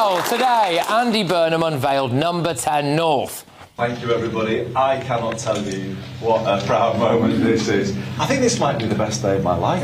Well, today, Andy Burnham unveiled number 10 North. Thank you, everybody. I cannot tell you what a proud moment this is. I think this might be the best day of my life.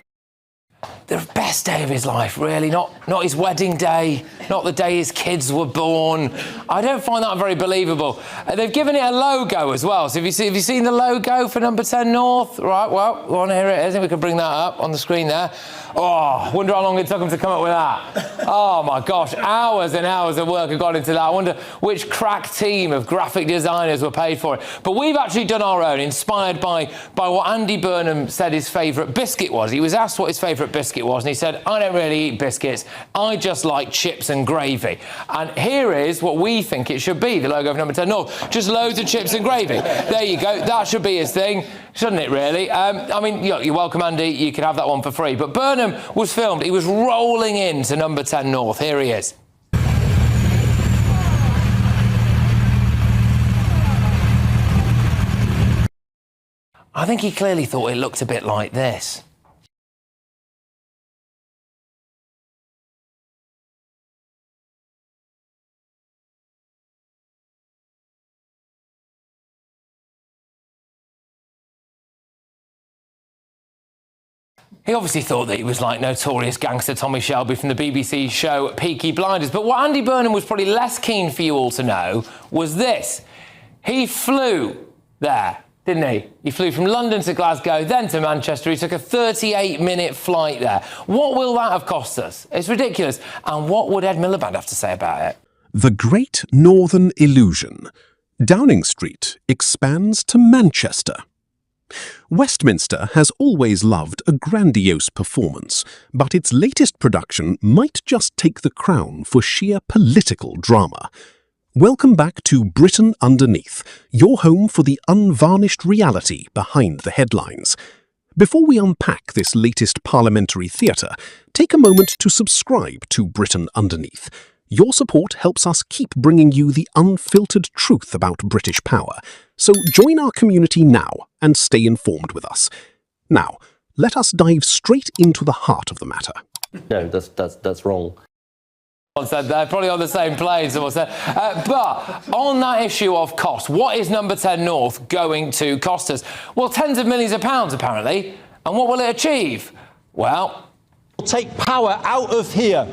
The best day of his life, really. Not his wedding day, not the day his kids were born. I don't find that very believable. They've given it a logo as well. So have you seen the logo for number 10 North? Right, well, go on, here it is. We can bring that up on the screen there. Oh, wonder how long it took them to come up with that. Oh, my gosh, hours and hours of work have gone into that. I wonder which crack team of graphic designers were paid for it. But we've actually done our own, inspired by what Andy Burnham said his favourite biscuit was. He was asked what his favourite biscuit was, and he said, I don't really eat biscuits. I just like chips and gravy. And here is what we think it should be, the logo of number 10 North. Just loads of chips and gravy. There you go. That should be his thing, shouldn't it, really? I mean, you're welcome, Andy. You can have that one for free. But Burnham was filmed. He was rolling into number 10 North. Here he is. I think he clearly thought it looked a bit like this. He obviously thought that he was like notorious gangster Tommy Shelby from the BBC show Peaky Blinders. But what Andy Burnham was probably less keen for you all to know was this. He flew there, didn't he? He flew from London to Glasgow, then to Manchester. He took a 38-minute flight there. What will that have cost us? It's ridiculous. And what would Ed Miliband have to say about it? The Great Northern Illusion. Downing Street expands to Manchester. Westminster has always loved a grandiose performance, but its latest production might just take the crown for sheer political drama. Welcome back to Britain Underneath, your home for the unvarnished reality behind the headlines. Before we unpack this latest parliamentary theatre, take a moment to subscribe to Britain Underneath. Your support helps us keep bringing you the unfiltered truth about British power. So join our community now and stay informed with us. Now, let us dive straight into the heart of the matter. No, that's wrong. Said they're probably on the same plane, someone said. But on that issue of cost, what is number 10 North going to cost us? Well, tens of millions of pounds, apparently. And what will it achieve? Well, we'll take power out of here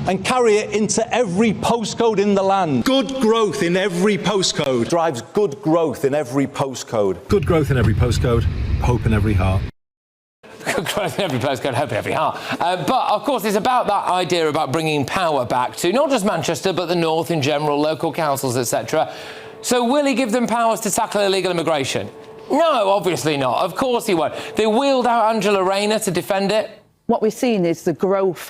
and carry it into every postcode in the land. Good growth in every postcode. Drives good growth in every postcode. Good growth in every postcode, hope in every heart. Good growth in every postcode, hope in every heart. But, of course, it's about that idea about bringing power back to not just Manchester, but the North in general, local councils, etc. So will he give them powers to tackle illegal immigration? No, obviously not. Of course he won't. They wheeled out Angela Rayner to defend it. What we've seen is the growth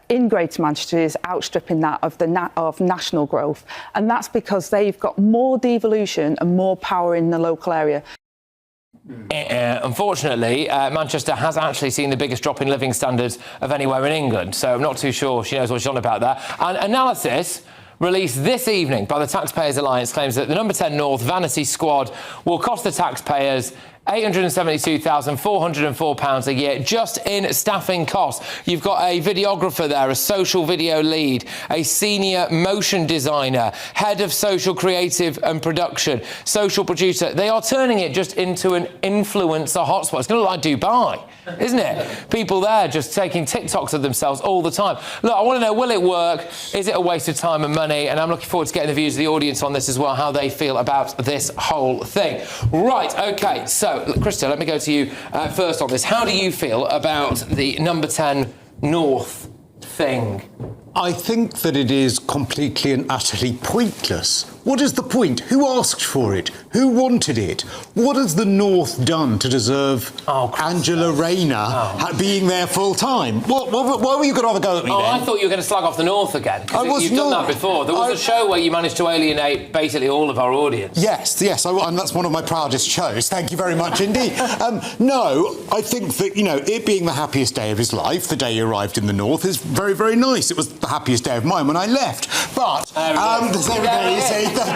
in Greater Manchester is outstripping that of national growth, and that's because they've got more devolution and more power in the local area. Unfortunately, Manchester has actually seen the biggest drop in living standards of anywhere in England, so I'm not too sure she knows what she's on about that. And analysis released this evening by the Taxpayers Alliance claims that the number 10 North Vanity Squad will cost the taxpayers £872,404 a year just in staffing costs. You've got a videographer there, a social video lead, a senior motion designer, head of social creative and production, social producer. They are turning it just into an influencer hotspot. It's going to look like Dubai, isn't it? People there just taking TikToks of themselves all the time. Look, I want to know, will it work? Is it a waste of time and money? And I'm looking forward to getting the views of the audience on this as well, how they feel about this whole thing. Right, OK, so Krista, let me go to you first on this. How do you feel about the number 10 North thing? I think that it is completely and utterly pointless. What is the point? Who asked for it? Who wanted it? What has the North done to deserve Angela Rayner being there full time? Why were you going to have a go at me then? I thought you were going to slag off the North again. You've done that before. There was a show where you managed to alienate basically all of our audience. Yes, and that's one of my proudest shows. Thank you very much indeed. No, I think that, it being the happiest day of his life, the day he arrived in the North, is very, very nice. It was the happiest day of mine when I left. But thank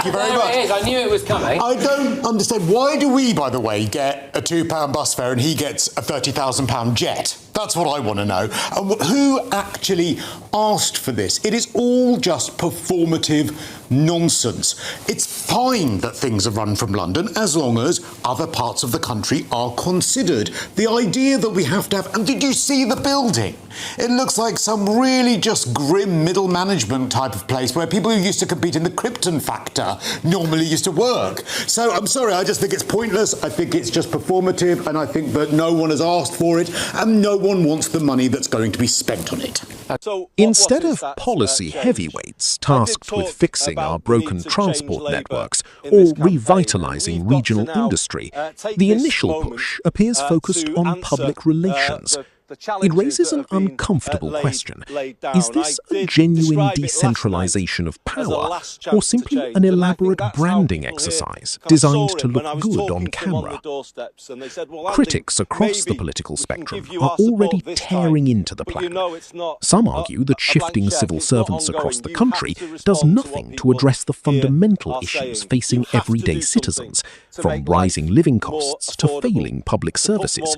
you very much. It is. I knew it was coming. I don't understand. Why do we, by the way, get a £2 bus fare and he gets a £30,000 jet? That's what I want to know. And who actually asked for this? It is all just performative nonsense. It's fine that things are run from London as long as other parts of the country are considered. The idea that we have to have... And did you see the building? It looks like some really just grim middle management type of place where people who used to compete in the Krypton factor normally used to work. So I'm sorry, I just think it's pointless. I think it's just performative, and I think that no one has asked for it and no one wants the money that's going to be spent on it. Instead of policy heavyweights tasked with fixing our broken transport networks or revitalising regional industry, the initial push appears focused on public relations. It raises an uncomfortable question. Is this a genuine decentralisation of power, or simply an elaborate branding exercise designed to look good on camera? Critics across the political spectrum are already tearing into the plan. Some argue that shifting civil servants across the country does nothing to address the fundamental issues facing everyday citizens, from rising living costs to failing public services.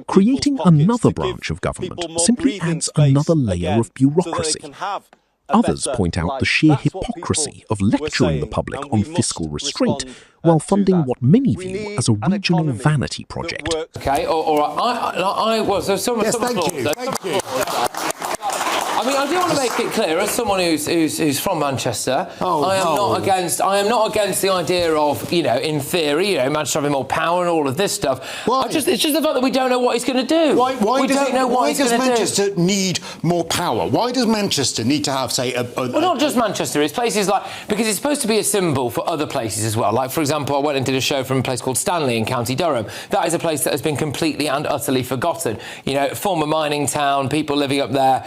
Creating another branch of government simply adds another layer of bureaucracy. Others point out the sheer hypocrisy of lecturing the public on fiscal restraint while funding what many view as a regional vanity project. Okay, all right. Thank you. I mean, I do want to make it clear, as someone who's from Manchester, I am not against the idea of, in theory, Manchester having more power and all of this stuff. It's just the fact that we don't know what he's going to do. Why does Manchester need more power? Why does Manchester need to have, say, well, not just Manchester. It's places like... Because it's supposed to be a symbol for other places as well. Like, for example, I went and did a show from a place called Stanley in County Durham. That is a place that has been completely and utterly forgotten. Former mining town, people living up there,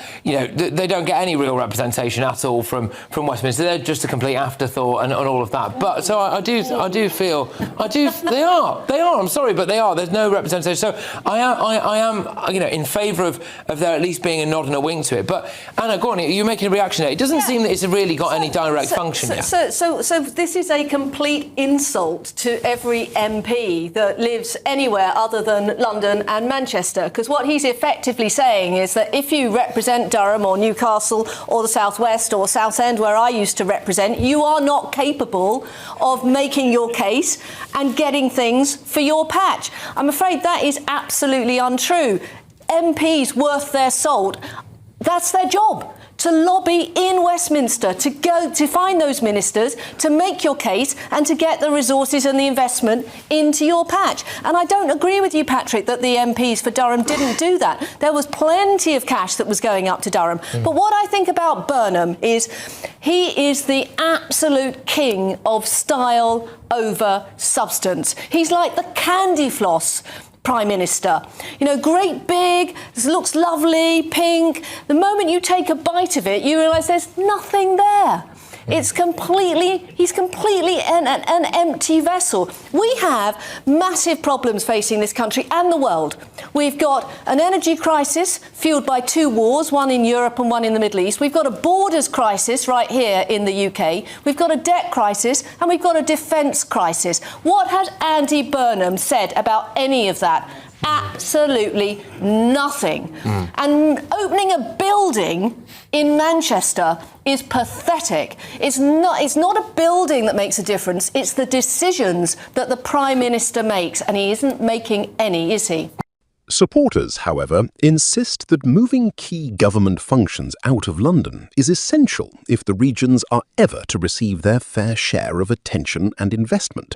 they don't get any real representation at all from Westminster. They're just a complete afterthought and all of that. But so I do feel they are. I'm sorry, but they are. There's no representation. So I am in favour of there at least being a nod and a wink to it. But Anna, go on. You're making a reaction there. It doesn't seem that it's really got any direct function yet. So this is a complete insult to every MP that lives anywhere other than London and Manchester. Because what he's effectively saying is that if you represent Durham or Newcastle or the South West or Southend, where I used to represent, you are not capable of making your case and getting things for your patch. I'm afraid that is absolutely untrue. MPs worth their salt, that's their job. To lobby in Westminster, to go to find those ministers, to make your case and to get the resources and the investment into your patch. And I don't agree with you, Patrick, that the MPs for Durham didn't do that. There was plenty of cash that was going up to Durham. But what I think about Burnham is he is the absolute king of style over substance. He's like the candy floss Prime Minister. Great big, looks lovely, pink. The moment you take a bite of it, you realise there's nothing there. He's completely an empty vessel. We have massive problems facing this country and the world. We've got an energy crisis fueled by two wars, one in Europe and one in the Middle East. We've got a borders crisis right here in the UK. We've got a debt crisis and we've got a defence crisis. What has Andy Burnham said about any of that? Absolutely nothing. And opening a building in Manchester is pathetic. It's not a building that makes a difference. It's the decisions that the Prime Minister makes, and he isn't making any, is he? Supporters, however, insist that moving key government functions out of London is essential if the regions are ever to receive their fair share of attention and investment.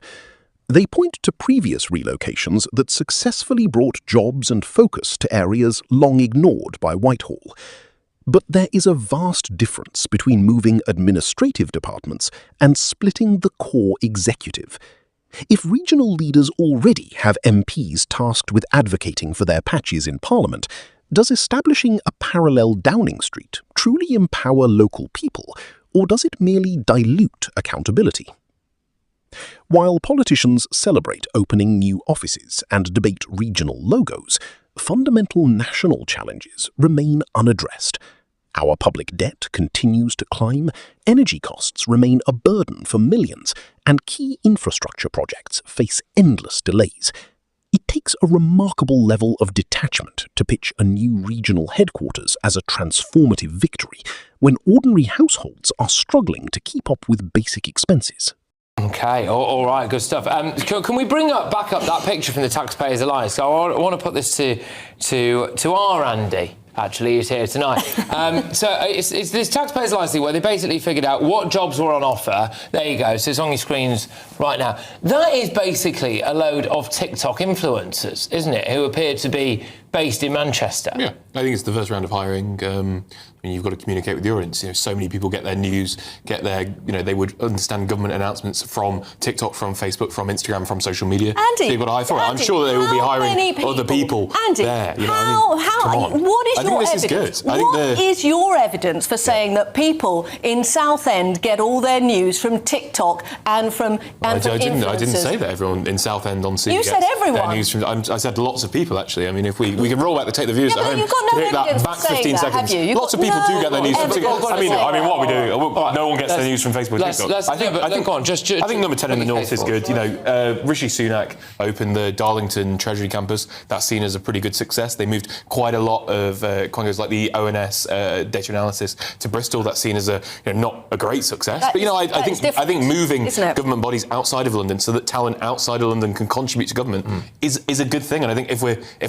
They point to previous relocations that successfully brought jobs and focus to areas long ignored by Whitehall. But there is a vast difference between moving administrative departments and splitting the core executive. If regional leaders already have MPs tasked with advocating for their patches in Parliament, does establishing a parallel Downing Street truly empower local people, or does it merely dilute accountability? While politicians celebrate opening new offices and debate regional logos, fundamental national challenges remain unaddressed. Our public debt continues to climb, energy costs remain a burden for millions, and key infrastructure projects face endless delays. It takes a remarkable level of detachment to pitch a new regional headquarters as a transformative victory when ordinary households are struggling to keep up with basic expenses. Okay, all right, good stuff. Can we bring back up that picture from the Taxpayers Alliance? So I want to put this to our Andy. Actually, he's here tonight. So it's this Taxpayers Alliance thing where they basically figured out what jobs were on offer. There you go. So it's on your screens right now. That is basically a load of TikTok influencers, isn't it? Who appear to be based in Manchester. Yeah, I think it's the first round of hiring. I mean, you've got to communicate with the audience. You know, so many people get their news, they would understand government announcements from TikTok, from Facebook, from Instagram, from social media. Andy, so you've got to hire for it. I'm sure that they will be hiring other people Andy, there. You know, how? come on. What is I think your this evidence? is good. What is your evidence for saying that people in Southend get all their news from TikTok and from influencers? I didn't say that everyone in Southend on scene. You said everyone. Their news from, I said lots of people actually. I mean, if we can roll back the take the viewers at home. You've got no evidence back for saying 15 that, seconds. have you? Lots of people do get their news from TikTok. I mean, what we do? No one gets their news from Facebook. I think number 10 in the North is good. You know, Rishi Sunak opened the Darlington Treasury campus. That's seen as a pretty good success. They moved quite a lot of quangos like the ONS data analysis to Bristol. That's seen as not a great success. But I think moving government bodies outside of London so that talent outside of London can contribute to government is a good thing. And I think if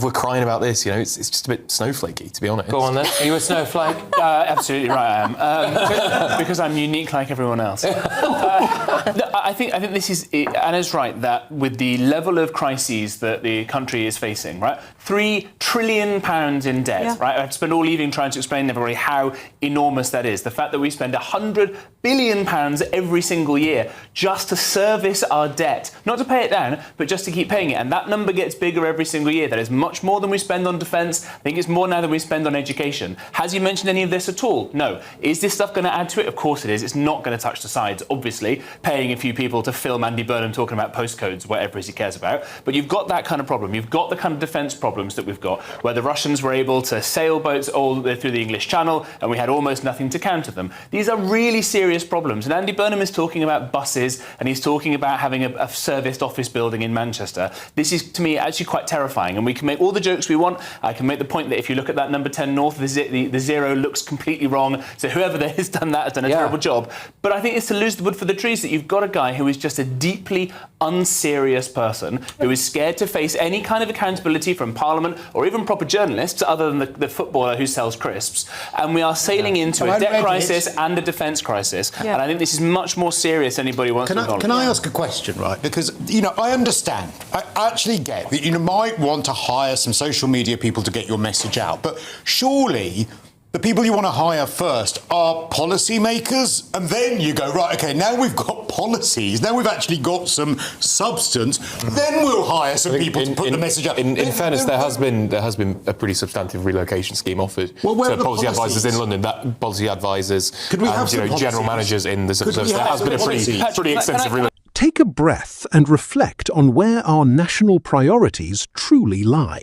we're crying about this, it's just a bit snowflakey, to be honest. Go on then. Are you a snowflake? Absolutely right, I am. Because I'm unique like everyone else. I think this is, Anna's right, that with the level of crises that the country is facing, right, £3 trillion in debt, right? I have to spend all evening trying to explain to everybody how enormous that is. The fact that we spend £100 billion every single year just to service our debt, not to pay it down, but just to keep paying it. And that number gets bigger every single year. That is much more than we spend on defence. I think it's more now than we spend on education. Has he mentioned any of this at all? No. Is this stuff going to add to it? Of course it is. It's not going to touch the sides, obviously, paying a few people to film Andy Burnham talking about postcodes, whatever it is he cares about. But you've got that kind of problem. You've got the kind of defence problems that we've got, where the Russians were able to sail boats all through the English Channel, and we had almost nothing to counter them. These are really serious problems. And Andy Burnham is talking about buses, and he's talking about having a serviced office building in Manchester. This is, to me, actually quite terrifying. And we can make all the jokes we want. I can make the point that if you look at that number 10 North, the zero looks completely wrong. So whoever there has done that has done a terrible job. But I think it's to lose the wood for the trees that you've got a guy who is just a deeply unserious person who is scared to face any kind of accountability from Parliament or even proper journalists, other than the footballer who sells crisps. And we are sailing into a debt crisis and a defence crisis. And I think this is much more serious than anybody wants to acknowledge. Can I ask a question, right? Because, I understand. I actually get that you might want to hire some social media people to get your message out. But surely the people you want to hire first are policymakers, and then you go, right, OK, now we've got policies, now we've actually got some substance, then we'll hire some people to put the message out. In fairness, there has been a pretty substantive relocation scheme offered to policy advisors in London. That policy advisors and general managers in the civil service. There has been a pretty extensive relocation. Take a breath and reflect on where our national priorities truly lie.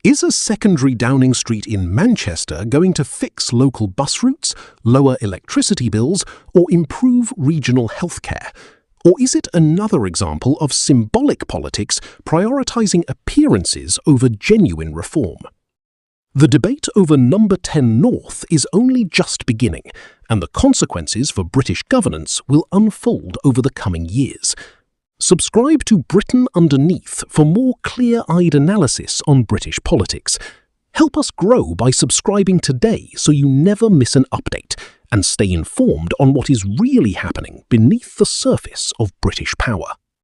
Is a secondary Downing Street in Manchester going to fix local bus routes, lower electricity bills, or improve regional healthcare? Or is it another example of symbolic politics prioritising appearances over genuine reform? The debate over number 10 North is only just beginning, and the consequences for British governance will unfold over the coming years. Subscribe to Britain Underneath for more clear-eyed analysis on British politics. Help us grow by subscribing today so you never miss an update, and stay informed on what is really happening beneath the surface of British power.